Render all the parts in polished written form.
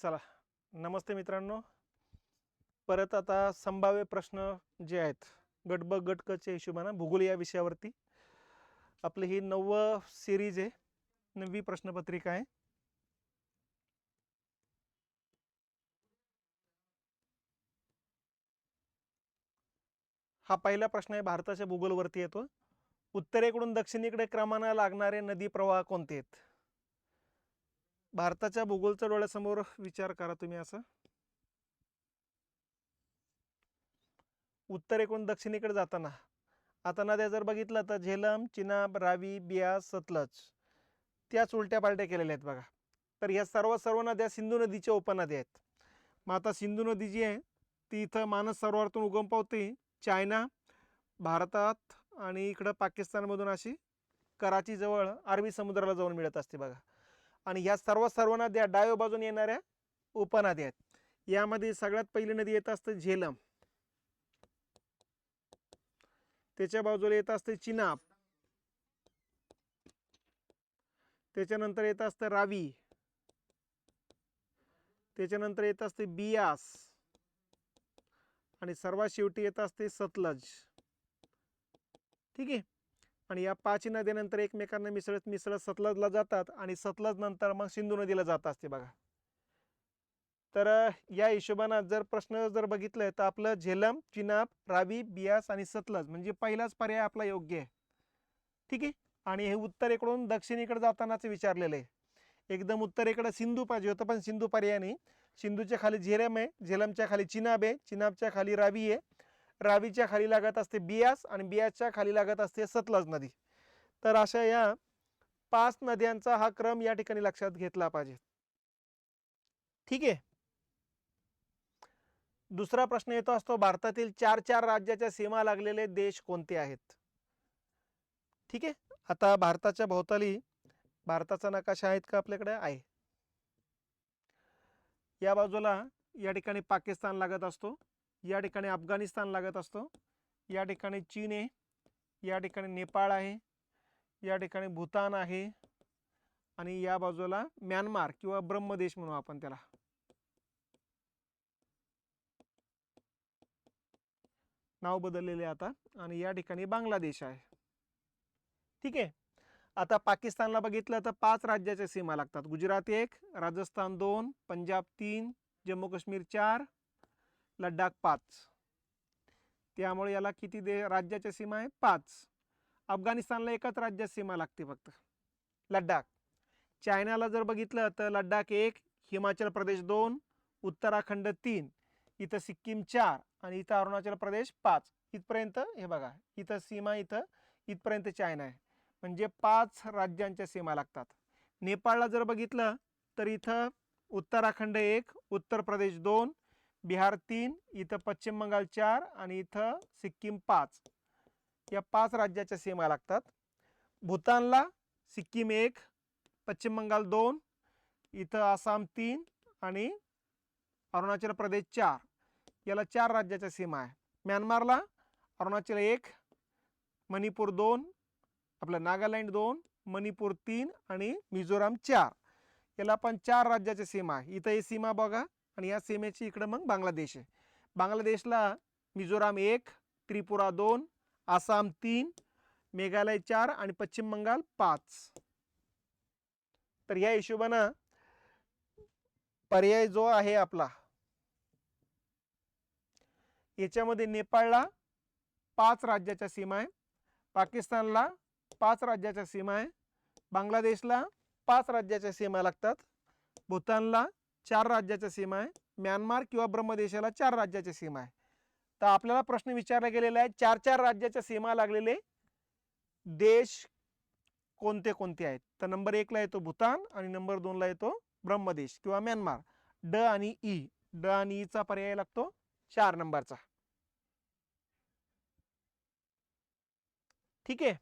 चला, नमस्ते मित्रांनो. परत आता संभाव्य प्रश्न जे आहेत गट ब गट क च्या हिशोबाने भूगोल या विषयावरती आपली ही 9वी सिरीज आहे, 9वी प्रश्नपत्रिका आहे. हा पहिला प्रश्न आहे, भारताच्या भूगोलवरती येतो. उत्तरेकडून दक्षिणेकडे क्रमाने लागणारे नदी प्रवाह कोणते आहेत? भारताच्या भूगोलच्या डोळ्यासमोर विचार करा तुम्ही. असं उत्तरेकडून दक्षिणेकडे जाताना आता नद्या जर बघितलं तर झेलम, चिनाब, रावी, बियास, सतलज त्याच उलट्या पालट्या केलेल्या आहेत बघा. तर ह्या सर्व नद्या सिंधू नदीच्या उपनद्या आहेत. मग आता सिंधू नदी जी आहे ती इथं मानस सरोवरातून उगम पावते चायना, भारतात आणि इकडं पाकिस्तानमधून अशी कराची जवळ अरबी समुद्राला जाऊन मिळत असते बघा. आणि ह्या सर्व नद्या डाव्या बाजूने येणाऱ्या उपनद्या आहेत. यामध्ये सगळ्यात पहिली नदी येत असते झेलम, त्याच्या बाजूला येत असते चिनाब, त्याच्यानंतर येत असते रावी, त्याच्यानंतर येत असते बियास आणि सर्वात शेवटी येत असते सतलज. ठीक आहे. आणि या 5 नद्यानंतर एकमेकांना मिसळत सतलजला जातात आणि सतलज नंतर मग सिंधू नदीला जात असते बघा. तर या हिशोबाने जर प्रश्न जर बघितलं तर आपलं झेलम, चिनाब, रावी, बियास आणि सतलज म्हणजे पहिलाच पर्याय आपला योग्य आहे. ठीक आहे. आणि हे उत्तरेकडून दक्षिणेकडे जातानाच विचारलेलं आहे. एकदम उत्तरेकडे सिंधू पाहिजे होतं पण सिंधू पर्याय नाही. सिंधूच्या खाली झेलम आहे, झेलमच्या खाली चिनाब आहे, चिनाबच्या खाली रावी आहे, रावीच्या खाली लागत असते बियास आणि बियासच्या खाली लागत असते सतलज नदी. तर अशा या 5 नद्यांचा हा क्रम या ठिकाणी लक्षात घेतला पाहिजे. ठीक आहे. दुसरा प्रश्न येतो असतो, भारतातील 4 राज्याच्या सीमा लागलेले देश कोणते आहेत? ठीक आहे. आता भारताच्या भोवताली भारताचा नकाशा आहेत का आपल्याकडे? आहे. या बाजूला या ठिकाणी पाकिस्तान लागत असतो, या ठिकाणी अफगाणिस्तान लागत असतो, या ठिकाणी चीन आहे, या ठिकाणी नेपाळ आहे, या ठिकाणी भूतान आहे आणि या बाजूला म्यानमार किंवा ब्रह्मदेश म्हणू आपण त्याला. नाव बदललेले आता. आणि या ठिकाणी बांगलादेश आहे. ठीक आहे. आता पाकिस्तानला बघितलं तर 5 राज्याच्या सीमा लागतात. गुजरात 1, राजस्थान 2, पंजाब 3, जम्मू काश्मीर 4, लडाख 5. त्यामुळे याला किती राज्याच्या सीमा आहे? 5. अफगाणिस्तानला एकच राज्याची सीमा लागते फक्त, लडाख. चायनाला जर बघितलं तर लडाख 1, हिमाचल प्रदेश 2, उत्तराखंड 3, इथं सिक्कीम 4 आणि इथं अरुणाचल प्रदेश 5. इथपर्यंत हे बघा, इथं सीमा इथपर्यंत चायना आहे. म्हणजे 5 राज्यांच्या सीमा लागतात. नेपाळला जर बघितलं तर इथं उत्तराखंड 1, उत्तर प्रदेश 2, बिहार 3, इथं पश्चिम बंगाल 4 आणि इथं सिक्कीम 5. या 5 राज्याच्या सीमा लागतात. भूतानला सिक्कीम 1, पश्चिम बंगाल 2, इथं आसाम 3 आणि अरुणाचल प्रदेश 4. याला 4 राज्याच्या सीमा आहे. म्यानमारला अरुणाचल 1, मणिपूर 2, आपलं नागालँड 2, मणिपूर 3 आणि मिझोराम 4. याला पण 4 राज्याच्या सीमा आहे. इथं ही सीमा बघा आणि या सीमेची इकडे मग बांगलादेश आहे. बांगलादेशला मिझोराम 1, त्रिपुरा 2, आसाम 3, मेघालय 4 आणि पश्चिम बंगाल 5. तर या हिशोबानं पर्याय जो आहे आपला, याच्यामध्ये नेपाळला 5 राज्याच्या सीमा आहे, पाकिस्तानला 5 राज्याच्या सीमा आहे, बांगलादेशला 5 राज्याच्या सीमा लागतात, भूतानला 4 राज्याच्या सीमा आहे, म्यानमार किंवा ब्रह्मदेशाला 4 राज्याच्या सीमा आहे. तर आपल्याला प्रश्न विचारला गेलेला आहे 4 राज्याच्या सीमा लागलेले देश कोणते कोणते आहेत. तर नंबर 1 ला येतो भूतान आणि नंबर 2 ला येतो ब्रह्मदेश किंवा म्यानमार. ड आणि ई, ड आणि ई चा पर्याय लागतो 4 नंबरचा. ठीक आहे.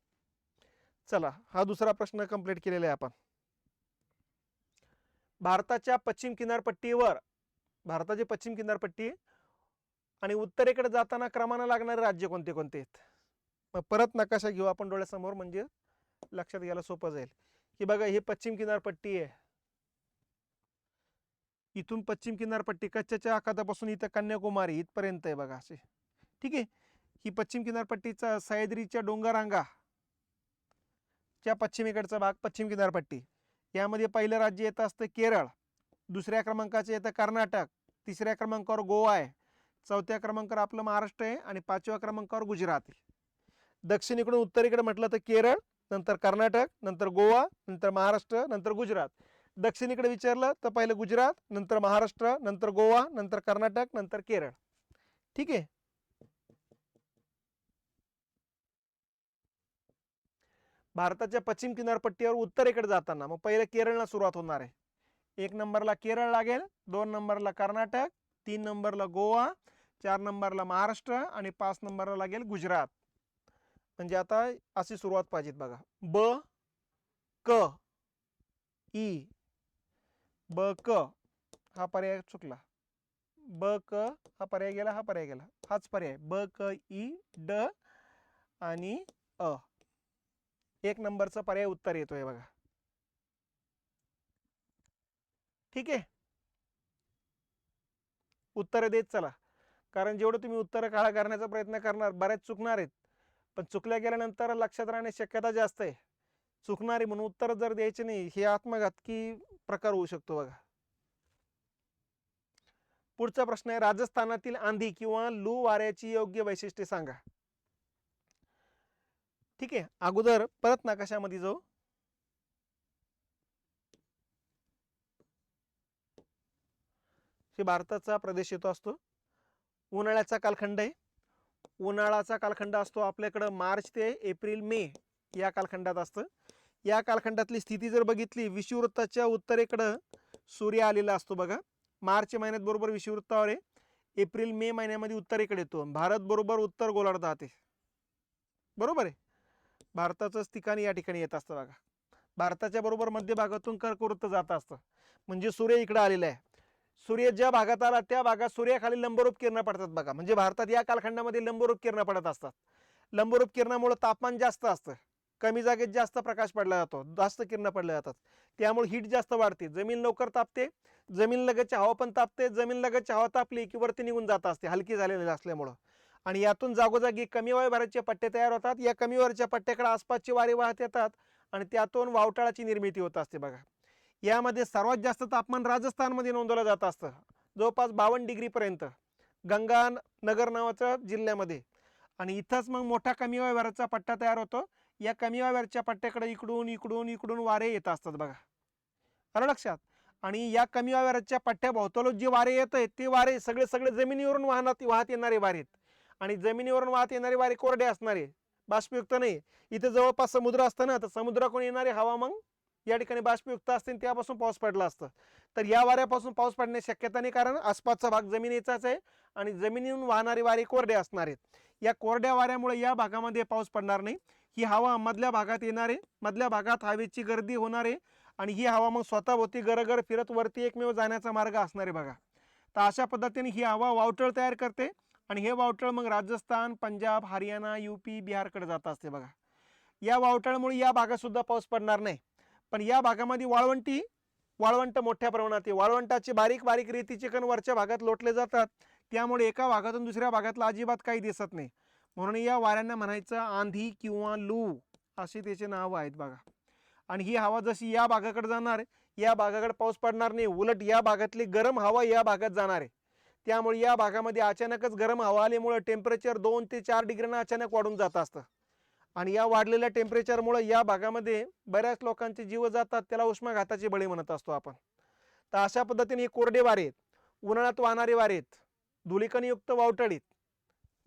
चला, हा दुसरा प्रश्न कंप्लीट केलेला आहे आपण. भारताच्या पश्चिम किनारपट्टीवर, भारताची पश्चिम किनारपट्टी आणि उत्तरेकडे जाताना क्रमाने लागणारे राज्य कोणते कोणते आहेत? मग परत नकाशा घेऊ आपण डोळ्यासमोर म्हणजे लक्षात घ्यायला सोपं जाईल. की बघा, ही पश्चिम किनारपट्टी आहे, इथून पश्चिम किनारपट्टी कच्छच्या आखातापासून इथं कन्याकुमारी इथपर्यंत आहे बघा असे. ठीक आहे. ही पश्चिम किनारपट्टीचा सह्याद्रीच्या डोंगररांगा च्या पश्चिमेकडचा भाग पश्चिम किनारपट्टी. यामध्ये पहिलं राज्य येतं असतं केरळ, दुसऱ्या क्रमांकाचे येतं कर्नाटक, तिसऱ्या क्रमांकावर गोवा आहे, चौथ्या क्रमांकावर आपलं महाराष्ट्र आहे आणि पाचव्या क्रमांकावर गुजरात आहे. दक्षिणेकडून उत्तरेकडे म्हटलं तर केरळ, नंतर कर्नाटक, नंतर गोवा, नंतर महाराष्ट्र, नंतर गुजरात. दक्षिणेकडे विचारलं तर पहिलं गुजरात, नंतर महाराष्ट्र, नंतर गोवा, नंतर कर्नाटक, नंतर केरळ. ठीक आहे. भारताच्या पश्चिम किनारपट्टीवर उत्तरेकडे जाताना मग पहिलं केरळला सुरुवात होणार आहे. 1 नंबरला केरळ लागेल, 2 नंबरला कर्नाटक, 3 नंबरला गोवा, 4 नंबरला महाराष्ट्र आणि 5 नंबरला लागेल गुजरात. म्हणजे आता अशी सुरुवात पाहिजे बघा. ब क ई, ब क हा पर्याय चुकला, ब क हा पर्याय गेला, हा पर्याय गेला, हाच पर्याय ब क ई ड आणि अ. 1 नंबरचा पर्याय उत्तर येतोय बघा. ठीक आहे. उत्तर देत चला, कारण जेवढं तुम्ही उत्तर काळा करण्याचा प्रयत्न करणार बऱ्याच चुकणार आहेत, पण चुकल्या गेल्यानंतर लक्षात राहण्याची शक्यता जास्त आहे. चुकणारी म्हणून उत्तर जर द्यायचे नाही हे आत्मघातकी प्रकार होऊ शकतो बघा. पुढचा प्रश्न आहे, राजस्थानातील आंधी किंवा लू वाऱ्याची योग्य वैशिष्ट्ये सांगा. ठीक आहे. अगोदर परत नकाशामध्ये जाऊ. हे भारताचा प्रदेश येतो असतो. उन्हाळ्याचा कालखंड आहे. उन्हाळ्याचा कालखंड असतो आपल्याकडं मार्च ते एप्रिल मे या कालखंडात असतं. या कालखंडातली स्थिती जर बघितली, विषुववृत्ताच्या उत्तरेकडं सूर्य आलेला असतो बघा. मार्च महिन्यात बरोबर विषुववृत्तावर आहे, एप्रिल मे महिन्यामध्ये उत्तरेकडे येतो. भारत बरोबर उत्तर गोलार्धात आहे. बरोबर आहे. भारताचंच ठिकाणी या ठिकाणी येत असतं बघा. भारताच्या बरोबर मध्य भागातून कर्कवृत्त जात असतं, म्हणजे सूर्य इकडे आलेला आहे. सूर्य ज्या भागात आला त्या भागात सूर्याखाली लंबरूप किरणं पडतात बघा. म्हणजे भारतात या कालखंडामध्ये लंबरूप किरणं पडत असतात. लंबरूप किरणामुळे तापमान जास्त असतं, कमी जागेत जास्त प्रकाश पडला जातो, जास्त किरणं पडल्या जातात, त्यामुळे हीट जास्त वाढते, जमीन लवकर तापते, जमीन लगतची हवा पण तापते, जमीन लगतची हवा तापली की वरती निघून जात असते हलकी झालेली असल्यामुळं. आणि यातून जागोजागी कमी वायुभाराचे पट्टे तयार होतात. या कमी वाऱ्याच्या पट्ट्याकडे आसपासची वारे वाहत येतात आणि त्यातून वावटाळाची निर्मिती होत असते बघा. यामध्ये सर्वात जास्त तापमान राजस्थानमध्ये नोंदवलं जात असतं, जवळपास 52 डिग्रीपर्यंत, गंगानगर नावाच्या जिल्ह्यामध्ये. आणि इथंच मग मोठा कमी वायुभाराचा पट्टा तयार होतो. या कमी वायुभाराच्या पट्ट्याकडे इकडून इकडून इकडून वारे येत असतात बघा. आलं लक्षात. आणि या कमी वायुभाराच्या पट्ट्याभोवताली जे वारे येत आहेत ते वारे सगळे जमिनीवरून वाहत येणारे वारे आहेत. आणि जमिनीवरून वाहत येणारे वारे कोरडे असणारे, बाष्पयुक्त नाही. इथे जवळपास समुद्र असतं ना, तर समुद्राकडून येणारे हवा मग या ठिकाणी बाष्पयुक्त असते, त्यापासून पाऊस पडला असतं. तर या वाऱ्यापासून पाऊस पडण्याची शक्यता नाही, कारण आसपासचा भाग जमिनीचाच आहे आणि जमिनीहून वाहणारे वारे कोरडे असणार आहेत. या कोरड्या वाऱ्यामुळे या भागामध्ये पाऊस पडणार नाही. ही हवा मधल्या भागात येणारे, मधल्या भागात हवेची गर्दी होणारे आणि ही हवा मग स्वतःभोवती गरगर फिरत वरती एकमेव जाण्याचा मार्ग असणार आहे बघा. तर अशा पद्धतीने ही हवा वावटळ तयार करते आणि हे वावटळ मग राजस्थान, पंजाब, हरियाणा, यूपी, बिहारकडे जात असते बघा. या वावटळामुळे या भागात सुद्धा पाऊस पडणार नाही. पण या भागामध्ये वाळवंट मोठ्या प्रमाणात आहे. वाळवंटाचे बारीक बारीक रेतीचे कण वरच्या भागात लोटले जातात, त्यामुळे एका भागातून दुसऱ्या भागातला अजिबात काही दिसत नाही. म्हणून या वाऱ्यांना म्हणायचं आंधी किंवा लू असे त्याचे नाव आहेत बघा. आणि ही हवा जशी या भागाकडे जाणार, या भागाकडे पाऊस पडणार नाही, उलट या भागातली गरम हवा या भागात जाणार आहे. त्यामुळे या भागामध्ये अचानकच गरम हवा आल्यामुळे टेम्परेचर 2 ते 4 डिग्रीनं अचानक वाढून जात असतं. आणि या वाढलेल्या टेम्परेचरमुळे या भागामध्ये बऱ्याच लोकांचे जीव जातात, त्याला उष्माघाताचे बळी म्हणत असतो आपण. तर अशा पद्धतीने हे कोरडे वारे आहेत, उन्हाळ्यात वाहणारे वारे आहेत, धुळीकणयुक्त वावटळीत.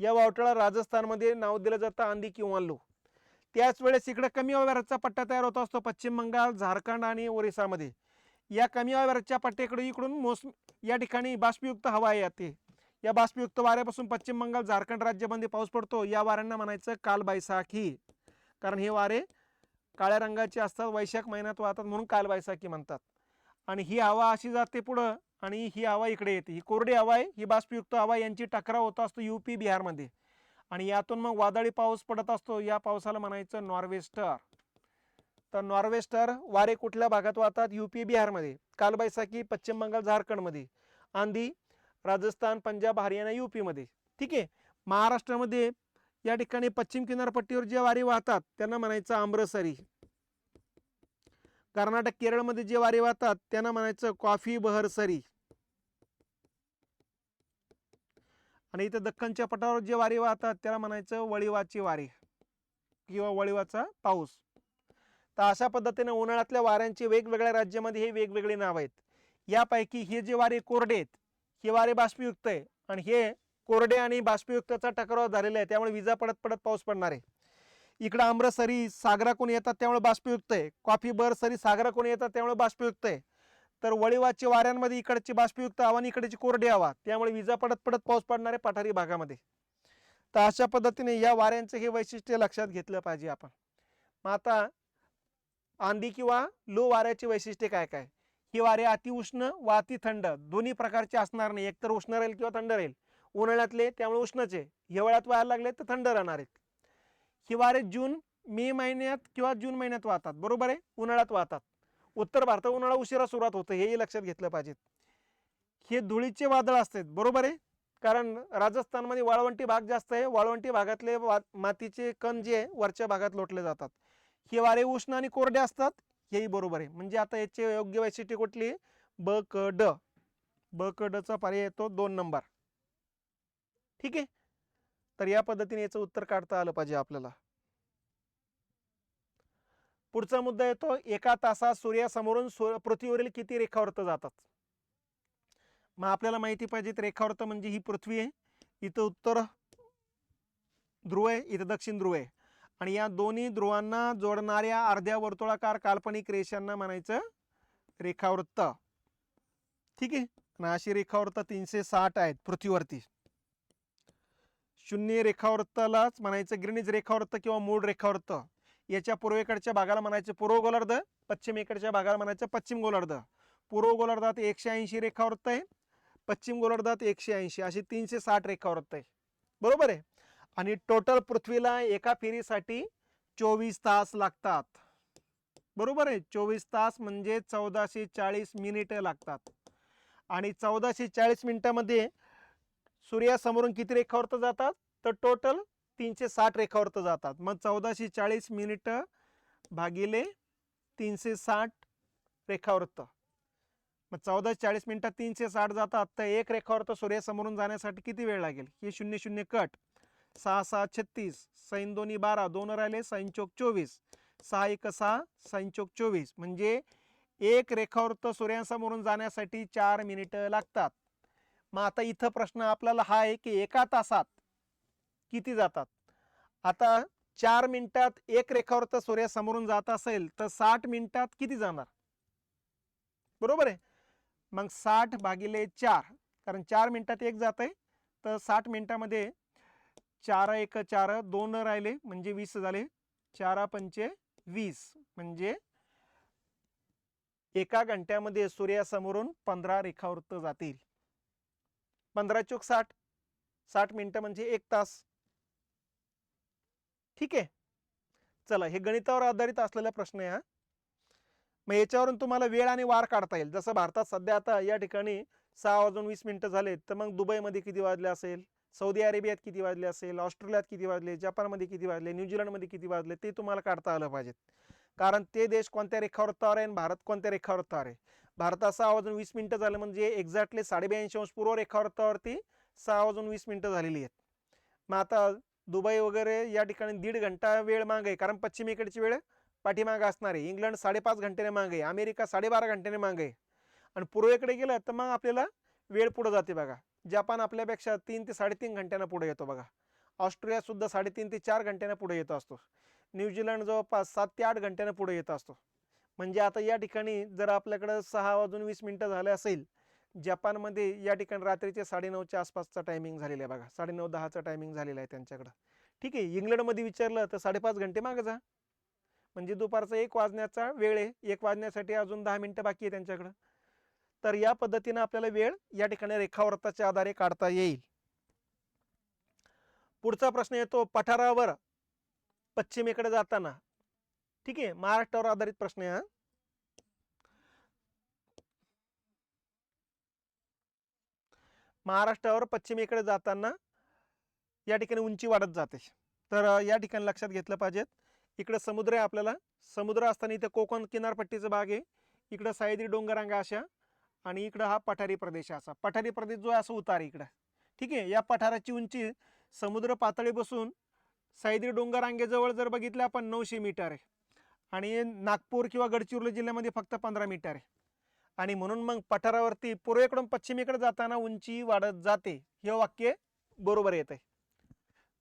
या वावटळा राजस्थानमध्ये नाव दिलं जातं आंधी किंवा लू. त्याच वेळेस इकडे कमी वायुभाराचा पट्टा तयार होत असतो पश्चिम बंगाल, झारखंड आणि ओरिसामध्ये. या कमी वायुभाराच्या पट्ट्याकडे इकडून या ठिकाणी बाष्पयुक्त हवा येते. या बाष्पयुक्त वाऱ्यापासून पश्चिम बंगाल, झारखंड राज्यामध्ये पाऊस पडतो. या वाऱ्यांना म्हणायचं कालबैसाखी, कारण हे वारे काळ्या रंगाचे असतात, वैशाख महिन्यात वाहतात म्हणून कालबैसाखी म्हणतात. आणि ही हवा अशी जाते पुढं आणि ही हवा इकडे येते. ही कोरडी हवा आहे, ही बाष्पयुक्त हवा, यांची टकराव होत असतो यूपी बिहारमध्ये आणि यातून मग वादळी पाऊस पडत असतो. या पावसाला म्हणायचं नॉर्वेस्टर. तर नॉर्वेस्टर वारे कुठल्या भागात वाहतात? यूपी बिहारमध्ये. कालबैसाखी पश्चिम बंगाल झारखंडमध्ये. आंधी राजस्थान पंजाब हरियाणा यूपी मध्ये. ठीक आहे. महाराष्ट्रामध्ये या ठिकाणी पश्चिम किनारपट्टीवर जे वारे वाहतात त्यांना म्हणायचं आम्रसरी. कर्नाटक केरळमध्ये जे वारे वाहतात त्यांना म्हणायचं कॉफी बहरसरी. आणि इथे दख्खनच्या पठारावर जे वारे वाहतात त्याला म्हणायचं वळिवाचे वारे किंवा वळिवाचा पाऊस. तर अशा पद्धतीने उन्हाळ्यातल्या वाऱ्यांचे वेगवेगळ्या राज्यामध्ये हे वेगवेगळे नाव आहेत. यापैकी हे जे वारे कोरडे आहेत हे वारे बाष्पयुक्त आहे आणि हे कोरडे आणि बाष्पयुक्तचा टकराव झालेला आहे त्यामुळे विजा पडत पडत पाऊस पडणार आहे. इकडे आम्रसरी सागराकडून येतात त्यामुळे बाष्पयुक्त आहे. कॉफी बहरसरी सागराकडून येतात त्यामुळे बाष्पयुक्त आहे. तर वळिवाच्या वाऱ्यांमध्ये इकडची बाष्पयुक्त हवा आणि इकडची कोरडी हवा त्यामुळे विजा पडत पडत पाऊस पडणार आहे पठारी भागामध्ये. तर अशा पद्धतीने या वाऱ्यांचे हे वैशिष्ट्य लक्षात घेतलं पाहिजे आपण. मग आता आंधी किंवा लो वाऱ्याची वैशिष्ट्ये काय काय? ही वारे अतिउष्ण व अति थंड दोन्ही प्रकारचे असणार नाही. एकतर उष्ण राहील किंवा थंड राहील. उन्हाळ्यातले त्यामुळे उष्णच आहे, हिवाळ्यात व्हायला लागले तर थंड राहणार आहेत. ही वारे जून मे महिन्यात किंवा जून महिन्यात वाहतात. बरोबर आहे. उन्हाळ्यात वाहतात. उत्तर भारतात उन्हाळा उशिरा सुरुवात होतं हेही लक्षात घेतलं पाहिजे. हे धुळीचे वादळ असतात. बरोबर आहे. कारण राजस्थानमध्ये वाळवंटी भाग जास्त आहे. वाळवंटी भागातले मातीचे कण जे वरच्या भागात लोटले जातात. हे वारे उष्ण आणि कोरडे असतात हेही बरोबर आहे. म्हणजे आता याचे योग्य वैशिष्ट्ये कुठली? ब क ड. ब क ड चा पर्याय येतो 2 नंबर. ठीक आहे. तर या पद्धतीने याचं उत्तर काढता आलं पाहिजे आपल्याला. पुढचा मुद्दा येतो एका तासात सूर्यासमोरून पृथ्वीवरील किती रेखावृत्त जातात? मग आपल्याला माहिती पाहिजे रेखावृत्त म्हणजे ही पृथ्वी आहे. इथं उत्तर ध्रुव आहे, इथं दक्षिण ध्रुव आहे आणि या दोन्ही ध्रुवांना जोडणाऱ्या अर्ध्या वर्तुळाकार काल्पनिक रेषांना म्हणायचं रेखावृत्त. ठीक आहे. आणि अशी रेखावृत्त 360 आहेत पृथ्वीवरती. शून्य रेखावृत्तालाच म्हणायचं ग्रीनिज रेखावृत्त किंवा मूळ रेखावृत्त. याच्या पूर्वेकडच्या भागाला म्हणायचं पूर्व गोलार्ध, पश्चिमेकडच्या भागाला म्हणायचं पश्चिम गोलार्ध. पूर्व गोलार्धात 180 रेखावृत्त आहे, पश्चिम गोलार्धात 180 अशी 360 रेखावृत्त आहे. बरोबर आहे. आणि टोटल पृथ्वीला एका फेरीसाठी 24 तास लागतात. बरोबर आहे. 24 तास म्हणजे 1440 मिनिटं लागतात. आणि 1440 मिनिटांमध्ये सूर्यासमोरून किती रेखावृत्त जातात? तर टोटल 360 रेखावृत्त जातात. मग 1440 मिनिटं भागिले 360 रेखावृत्त. मग 1440 मिनिटात 360 जातात तर एक रेखावृत्त सूर्यासमोरून जाण्यासाठी किती वेळ लागेल? हे 0 0 कट. 6 6 36, सैन 2 12, 2 राहिले, सैन चौक 24, 6 1 6, सैन चौक 24. म्हणजे एक रेखावृत्त सूर्यासमोरून जाण्यासाठी 4 मिनिटं लागतात. मग आता इथं प्रश्न आपल्याला हा आहे की एका तासात किती जातात? आता 4 मिनिटात एक रेखावृत्त सूर्यासमोरून जात असेल तर 60 मिनिटात किती जाणार? बरोबर आहे. मग 60 भागिले 4, कारण 4 मिनिटात एक जात आहे तर 60 मिनिटामध्ये 4 1 4, 2 राहिले म्हणजे 20 झाले, 4 पंचे 20 म्हणजे एका घंट्यामध्ये सूर्यासमोरून 15 रेखावृत्त जातील. 15 चौक 60, 60 मिनिटं म्हणजे 1 तास. ठीक आहे. चला, हे गणितावर आधारित असलेला प्रश्न आहे हा. मग याच्यावरून तुम्हाला वेळ आणि वार काढता येईल. जसं भारतात सध्या आता या ठिकाणी 6:20 झालेत तर मग दुबईमध्ये किती वाजले असेल, सौदी अरेबियात किती वाजले असेल, ऑस्ट्रेलियात किती वाजले, जपानमध्ये किती वाजले, न्यूझीलंडमध्ये किती वाजले ते तुम्हाला काढता आलं पाहिजे. कारण ते देश कोणत्या रेखावृत्तावर आहे आणि भारत कोणत्या रेखावृत्तावर आहे. भारतात 6:20 झाले म्हणजे एक्झॅक्टली 82.5 पूर्व रेखावृत्तावरती 6:20 झालेली आहेत. मग आता दुबई वगैरे या ठिकाणी 1.5 घंटा वेळ मागे आहे कारण पश्चिमेकडची वेळ पाठीमागे असणार आहे. इंग्लंड 5.5 घंट्याने मागे आहे, अमेरिका 12.5 घंट्याने मागे आहे. आणि पूर्वेकडे गेलं तर मग आपल्याला वेळ पुढे जाते बघा. जपान आपल्यापेक्षा 3 ते 3.5 घंट्यानं पुढे येतो बघा. ऑस्ट्रेलिया सुद्धा 3.5 ते 4 घंट्यानं पुढे येत असतो. न्यूझीलंड जवळपास 7 ते 8 घंट्यानं पुढे येत असतो. म्हणजे आता या ठिकाणी जर आपल्याकडे 6:20 झाले असेल, जपानमध्ये या ठिकाणी रात्रीचे 9:30च्या आसपासचा टायमिंग झालेला आहे बघा. 9:30-10चा टायमिंग झालेला आहे त्यांच्याकडं. ठीक आहे. इंग्लंडमध्ये विचारलं तर 5.5 घंटे मागे जा, म्हणजे दुपारचा 1 वाजण्याचा वेळ आहे. 1 वाजण्यासाठी अजून 10 मिनिटं बाकी आहे त्यांच्याकडं. तर या पद्धतीने आपल्याला वेळ या ठिकाणी रेखावृत्ताच्या आधारे काढता येईल. पुढचा प्रश्न येतो पठारावर पश्चिमेकडे जाताना ठीक आहे, महाराष्ट्रावर आधारित प्रश्न आहे हा. महाराष्ट्रावर पश्चिमेकडे जाताना या ठिकाणी उंची वाढत जाते. तर या ठिकाणी लक्षात घेतलं पाहिजे. इकडे समुद्र आहे, आपल्याला समुद्र असताना इथे कोकण किनारपट्टीचा भाग आहे, इकडे सह्याद्री डोंगररांगा अशा, आणि इकडे हा पठारी प्रदेश असा. पठारी प्रदेश जो आहे असं उतार इकडे. ठीक आहे, या पठाराची उंची समुद्र पातळी बसून सह्याद्री डोंगररांगेजवळ जर बघितलं आपण 900 मीटर आहे, आणि नागपूर किंवा गडचिरोली जिल्ह्यामध्ये फक्त 15 मीटर आहे. आणि म्हणून मग पठारावरती पूर्वेकडून पश्चिमेकडे जाताना उंची वाढत जाते, हे वाक्य बरोबर येत आहे.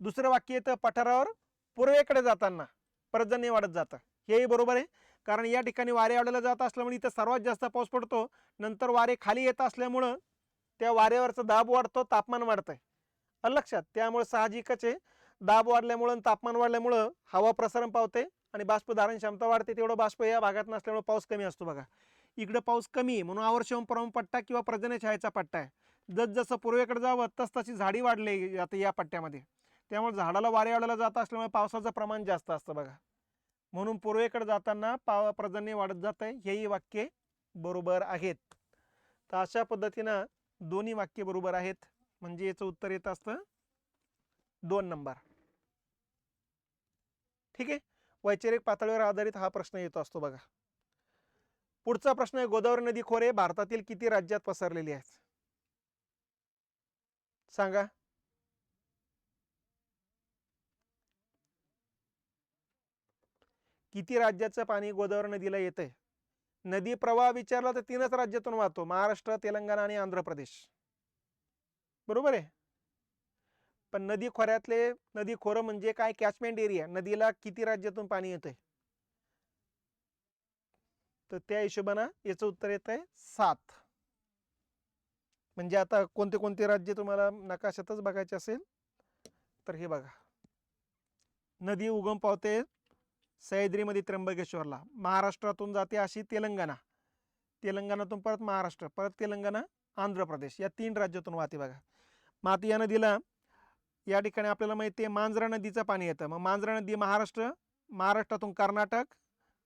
दुसरं वाक्य येतं पठारावर पूर्वेकडे जाताना पर्जन्य वाढत जातं, हेही बरोबर आहे. कारण या ठिकाणी वारे वाढवले जात असल्यामुळे इथं सर्वात जास्त पाऊस पडतो. नंतर वारे खाली येत असल्यामुळं त्या वाऱ्यावरचा दाब वाढतो, तापमान वाढतंय. लक्षात, त्यामुळे साहजिकच आहे, दाब वाढल्यामुळं तापमान वाढल्यामुळं हवा प्रसारण पावते आणि बाष्प धारण क्षमता वाढते. तेवढं बाष्प या भागात नसल्यामुळे पाऊस कमी असतो. बघा इकडे पाऊस कमी आहे म्हणून आवर्षण पट्टा किंवा पर्जन्य छायेचा पट्टा आहे. जसजसं पूर्वेकडे जावं तसतशी झाडी वाढली जाते या पट्ट्यामध्ये, त्यामुळे झाडाला वारे वाढवलं जात असल्यामुळे पावसाचं प्रमाण जास्त असतं. बघा म्हणून पूर्वेकडे जाताना पर्जन्य वाढत जात आहे, हेही वाक्य बरोबर आहेत. तर अशा पद्धतीनं दोन्ही वाक्य बरोबर आहेत, म्हणजे याचं उत्तर येत असतं 2 नंबर. ठीक आहे, वैचारिक पातळीवर आधारित हा प्रश्न येतो असतो. बघा पुढचा प्रश्न आहे, गोदावरी नदी खोरे भारतातील किती राज्यात पसरलेली आहेत? सांगा. किती राज्याचं पाणी गोदावरी नदीला येतंय? नदी प्रवाह विचारला तर 3च राज्यातून वाहतो, महाराष्ट्र, तेलंगणा आणि आंध्र प्रदेश. बरोबर आहे. पण नदी खोऱ्यातले नदी खोरं म्हणजे काय, कॅचमेंट एरिया, नदीला किती राज्यातून पाणी येतंय? तर त्या हिशोबानं याचं उत्तर येत आहे 7. म्हणजे आता कोणते कोणते राज्य तुम्हाला नकाशातच बघायचे असेल तर हे बघा, नदी उगम पावते सह्याद्रीमध्ये त्र्यंबकेश्वरला, महाराष्ट्रातून जाते अशी तेलंगणा, तेलंगणातून परत महाराष्ट्र, परत तेलंगणा, आंध्र प्रदेश, या 3 राज्यातून वाहते. बघा मग या नदीला या ठिकाणी आपल्याला माहिती आहे मांजरा नदीचं पाणी येतं. मग मांजरा नदी महाराष्ट्र, महाराष्ट्रातून कर्नाटक,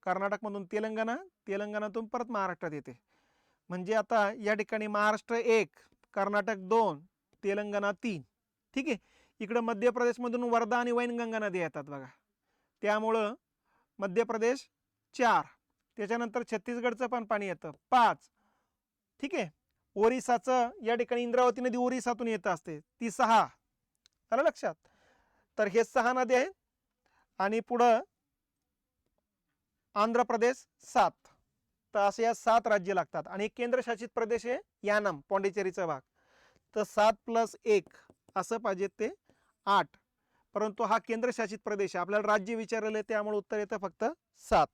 कर्नाटकमधून तेलंगणा, तेलंगणातून परत महाराष्ट्रात येते. म्हणजे आता या ठिकाणी महाराष्ट्र 1, कर्नाटक 2, तेलंगणा 3. ठीक आहे, इकडं मध्य प्रदेशमधून वर्धा आणि वैनगंगा नदी येतात. बघा त्यामुळं मध्य प्रदेश 4, त्याच्यानंतर छत्तीसगडचं पण पाणी येतं 5. ठीक आहे, ओरिसाचं या ठिकाणी इंद्रावती नदी ओरिसातून येत असते, ती 6. आलं लक्षात? तर हे 6 नद्या आहेत, आणि पुढं आंध्र प्रदेश 7. तर असे या 7 राज्य लागतात, आणि केंद्रशासित प्रदेश आहे यानम, पॉंडिचेरीचा भाग. तर 7 + 1 असं पाहिजे ते 8, परंतु हा केंद्रशासित प्रदेश आहे, आपल्याला राज्य विचारलेलं आहे, त्यामुळे उत्तर येतं फक्त 7.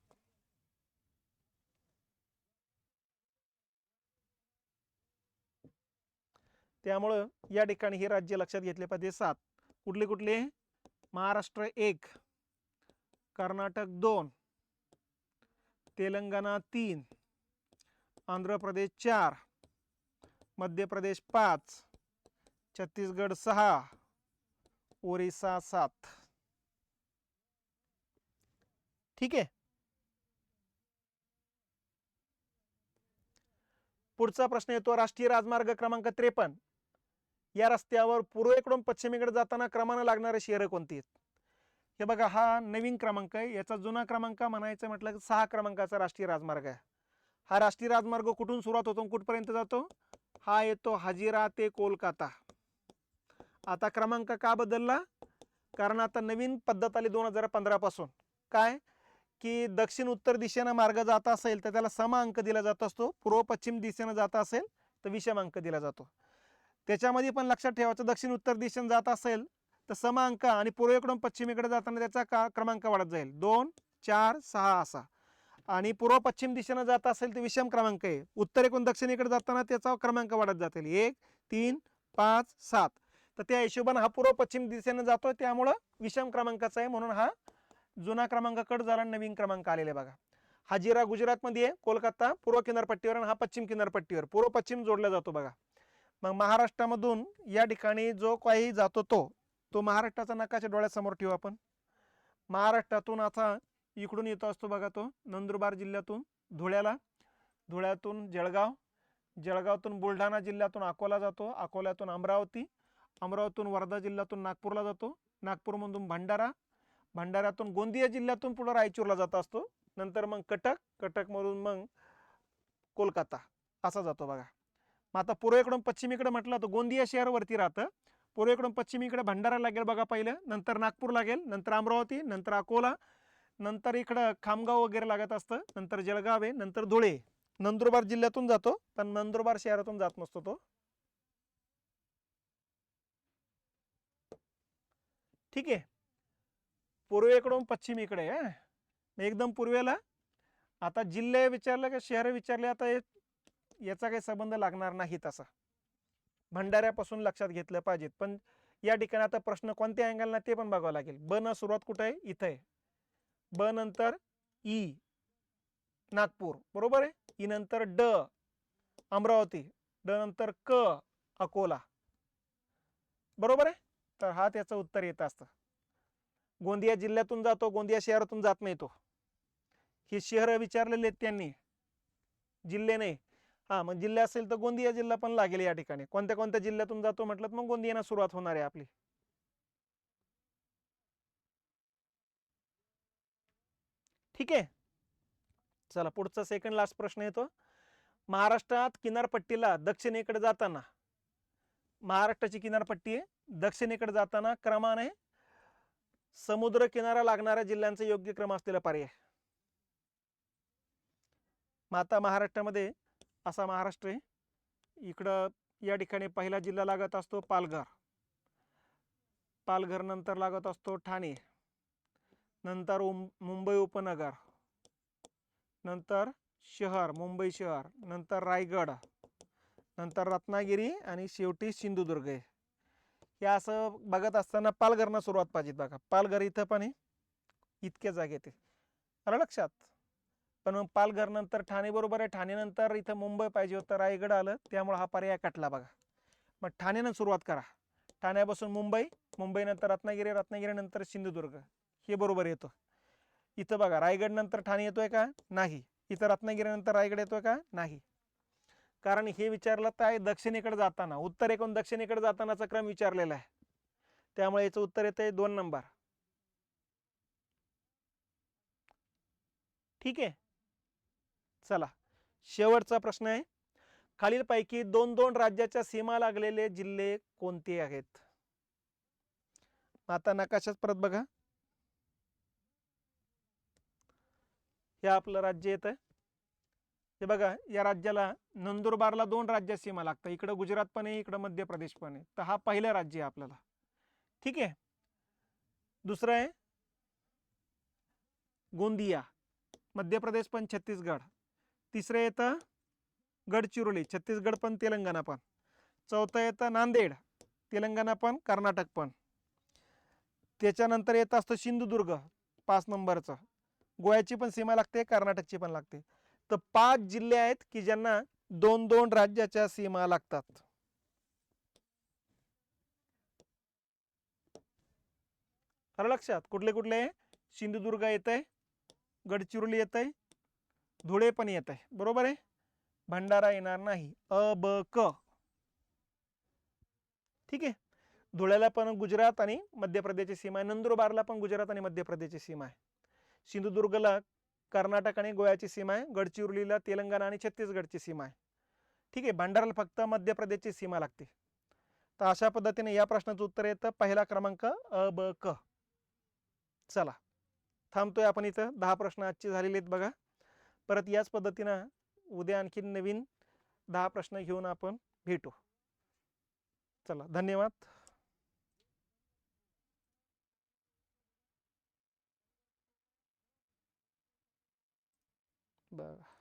त्यामुळं या ठिकाणी हे राज्य लक्षात घेतले पाहिजे 7. कुठले कुठले? महाराष्ट्र 1, कर्नाटक 2, तेलंगणा 3, आंध्र प्रदेश 4, मध्य प्रदेश 5, छत्तीसगड 6, ओरिसा 7. ठीक आहे, पुढचा प्रश्न येतो, राष्ट्रीय राजमार्ग क्रमांक 53 या रस्त्यावर पूर्वेकडून पश्चिमेकडे जाताना क्रमानं लागणारे शहरं कोणती आहेत? हे बघा, हा नवीन क्रमांक आहे, याचा जुना क्रमांक म्हणायचं म्हटलं की 6 क्रमांकाचा राष्ट्रीय राजमार्ग आहे. हा राष्ट्रीय राजमार्ग कुठून सुरुवात होतो, कुठपर्यंत जातो? हा येतो हजिरा ते कोलकाता. आता क्रमांक का बदलला? कारण आता नवीन पद्धत आली 2015 पासून. काय की दक्षिण उत्तर दिशेनं मार्ग जात असेल तर त्याला सम अंक दिला जात असतो, पूर्व पश्चिम दिशेनं जात असेल तर विषम अंक दिला जातो. त्याच्यामध्ये पण लक्षात ठेवायचं, दक्षिण उत्तर दिशेनं जात असेल तर सम अंक, आणि पूर्वेकडून पश्चिमेकडे जाताना त्याचा क्रमांक वाढत जाईल, 2, 4, 6 असा. आणि पूर्व पश्चिम दिशेनं जात असेल तर विषम क्रमांक आहे, उत्तरेकडून दक्षिणेकडे जाताना त्याचा क्रमांक वाढत जातील, 1, 3, 5, 7. तर त्या हिशोबाने हा पूर्व पश्चिम दिशेनं जातोय, त्यामुळं विषम क्रमांकाचा आहे, म्हणून हा जुना क्रमांक कट झाला, नवीन क्रमांक आलेला. बघा हजिरा गुजरातमध्ये आहे, कोलकाता पूर्व किनारपट्टीवर, आणि हा पश्चिम किनारपट्टीवर, पूर्व पश्चिम जोडला जातो. बघा मग महाराष्ट्रामधून या ठिकाणी जो काही जातो तो महाराष्ट्राचा नकाशा डोळ्यासमोर ठेवू आपण. महाराष्ट्रातून आता इकडून येतो असतो बघा तो नंदुरबार जिल्ह्यातून धुळ्याला, धुळ्यातून जळगाव, जळगावातून बुलढाणा जिल्ह्यातून अकोला जातो, अकोल्यातून अमरावती, अमरावतीतून वर्धा जिल्ह्यातून नागपूरला जातो, नागपूरमधून भंडारा, भंडाऱ्यातून गोंदिया जिल्ह्यातून पुढे रायचूरला जात असतो, नंतर मग कटक, कटकमधून मग कोलकाता असा जातो बघा. मग आता पूर्वेकडून पश्चिमेकडे म्हटलं तर गोंदिया शहर वरती राहतं, पूर्वेकडून पश्चिमेकडे भंडारा लागेल बघा पहिलं, नंतर नागपूर लागेल, नंतर अमरावती, नंतर अकोला, नंतर इकडं खामगाव वगैरे लागत असतं, नंतर जळगाव आहे, नंतर धुळे. नंदुरबार जिल्ह्यातून जातो पण नंदुरबार शहरातून जात नसतो तो. ठीक आहे, पूर्वेकडून पश्चिमेकडे एकदम पूर्वेला. आता जिल्हे विचारले का शहर विचारले, आता याचा काही संबंध लागणार नाही तसा, भंडाऱ्यापासून लक्षात घेतलं पाहिजेत. पण या ठिकाणी आता प्रश्न कोणत्या अँगलला ते पण बघावं लागेल. ब न सुरुवात कुठे आहे, इथं आहे. ब नंतर ई नागपूर बरोबर आहे, ई नंतर ड अमरावती, ड नंतर क अकोला बरोबर आहे. तर हा त्याचं उत्तर येत असतं. गोंदिया जिल्ह्यातून जातो, गोंदिया शहरातून जात नाही तो. हे शहर विचारलेले आहेत त्यांनी, जिल्हे नाही. हा मग जिल्हा असेल तर गोंदिया जिल्हा पण लागेल या ठिकाणी. कोणत्या कोणत्या जिल्ह्यातून जातो म्हटलं मग गोंदियाना सुरुवात होणार आहे आपली. ठीक आहे, चला पुढचा सेकंड लास्ट प्रश्न येतो. महाराष्ट्रात किनारपट्टीला दक्षिणेकडे जाताना, महाराष्ट्राची किनारपट्टी आहे, दक्षिणेकडे जाताना क्रमाने समुद्र किनारा लागणाऱ्या जिल्ह्यांचा योग्य क्रम असलेला पर्याय. मग आता महाराष्ट्रामध्ये असा महाराष्ट्र आहे, इकडं या ठिकाणी पहिला जिल्हा लागत असतो पालघर, पालघर नंतर लागत असतो ठाणे, नंतर मुंबई उपनगर, नंतर शहर मुंबई शहर, नंतर रायगड, नंतर रत्नागिरी आणि शेवटी सिंधुदुर्ग आहे. हे असं बघत असताना पालघरनं सुरुवात पाहिजे बघा. पालघर इथं पण आहे, इतक्या जागेत आहे, आलं लक्षात. पण मग पालघर नंतर ठाणे बरोबर आहे, ठाणे नंतर इथं मुंबई पाहिजे होतं, रायगड आलं, त्यामुळे हा पर्याय कटला बघा. मग ठाण्यानं सुरुवात करा, ठाण्यापासून मुंबई, मुंबई नंतर रत्नागिरी, रत्नागिरी नंतर सिंधुदुर्ग, हे बरोबर येतं. इथं बघा रायगड नंतर ठाणे येतोय का, नाही. इथं रत्नागिरी नंतर रायगड येतोय का, नाही. कारण हे विचारलं तर आहे दक्षिणेकडे जाताना, उत्तरेकडून दक्षिणेकडे जातानाचा क्रम विचारलेला आहे, त्यामुळे याचं उत्तर येतंय 2 नंबर. ठीक आहे, चला शेवटचा प्रश्न आहे. खालीलपैकी 2-2 राज्याच्या सीमा लागलेले जिल्हे कोणते आहेत. आता नकाशात परत बघा, हे आपलं राज्य येतं. हे बघा, या राज्याला नंदुरबारला 2 राज्य सीमा लागतात, इकडं गुजरात पण आहे, इकडं मध्य प्रदेश पण आहे. तर हा पहिलं राज्य आहे आपल्याला. ठीक आहे, दुसरं आहे गोंदिया, मध्य प्रदेश पण छत्तीसगड. तिसरं येतं गडचिरोली, छत्तीसगड पण तेलंगणा पण. चौथं येतं नांदेड, तेलंगणा पण कर्नाटक पण. त्याच्यानंतर येत असतं सिंधुदुर्ग 5 नंबरचं, गोव्याची पण सीमा लागते, कर्नाटकची पण लागते. तर 5 जिल्हे आहेत की ज्यांना 2-2 राज्याच्या सीमा लागतात. आलं लक्षात. कुठले कुठले, सिंधुदुर्ग येतंय, गडचिरोली येतंय, धुळे पण येत आहे बरोबर आहे, भंडारा येणार नाही, अ ब क. ठीक आहे, धुळ्याला पण गुजरात आणि मध्य प्रदेशची सीमा आहे, नंदुरबारला पण गुजरात आणि मध्य प्रदेशची सीमा आहे, सिंधुदुर्गला कर्नाटक आणि गोव्याची सीमा आहे, गडचिरोलीला तेलंगणा आणि छत्तीसगडची सीमा आहे. ठीक आहे, भंडाराला फक्त मध्य प्रदेशची सीमा लागते. तर अशा पद्धतीने या प्रश्नाचं उत्तर येतं पहिला क्रमांक अ ब क. चला थांबतोय आपण इथं, 10 प्रश्न आजचे झालेले आहेत बघा. परत याच पद्धतीनं उद्या आणखी नवीन 10 प्रश्न घेऊन आपण भेटू. चला धन्यवाद. बघा